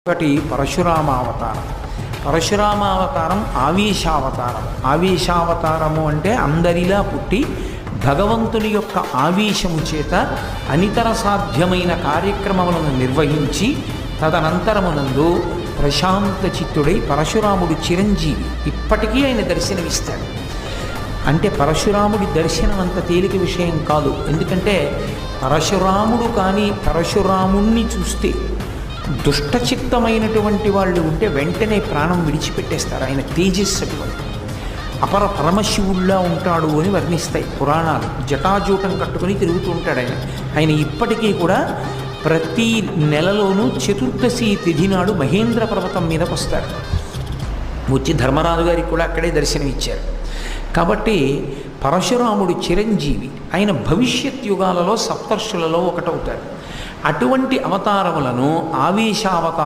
ఒకటి పరశురామావతారం. పరశురామావతారం ఆవేశావతారం. ఆవేశావతారము అంటే అందరిలా పుట్టి భగవంతుని యొక్క ఆవేశము చేత అనితర సాధ్యమైన కార్యక్రమములను నిర్వహించి తదనంతరమునందు ప్రశాంత చిత్తుడై పరశురాముడు చిరంజీవి ఇప్పటికీ ఆయన దర్శనమిస్తాడు. అంటే పరశురాముడి దర్శనం అంత తేలిక విషయం కాదు. ఎందుకంటే పరశురాముడు కానీ పరశురాముణ్ణి చూస్తే దుష్టచిత్తమైనటువంటి వాళ్ళు ఉంటే వెంటనే ప్రాణం విడిచిపెట్టేస్తారు. ఆయన తేజస్సు అటువంటి అపర పరమశివుల్లా ఉంటాడు అని వర్ణిస్తాయి పురాణాలు. జటాజూటం కట్టుకుని తిరుగుతూ ఉంటాడు ఆయన. ఆయన ఇప్పటికీ కూడా ప్రతి నెలలోనూ చతుర్దశి తిథి నాడు మహేంద్ర పర్వతం మీదకు వస్తారు. వచ్చి ధర్మరాజు గారికి కూడా అక్కడే దర్శనమిచ్చారు. కాబట్టి పరశురాముడు చిరంజీవి. ఆయన భవిష్యత్ యుగాలలో సప్తర్షులలో ఒకటవుతాడు. అటువంటి అవతారములను ఆవేశావతారం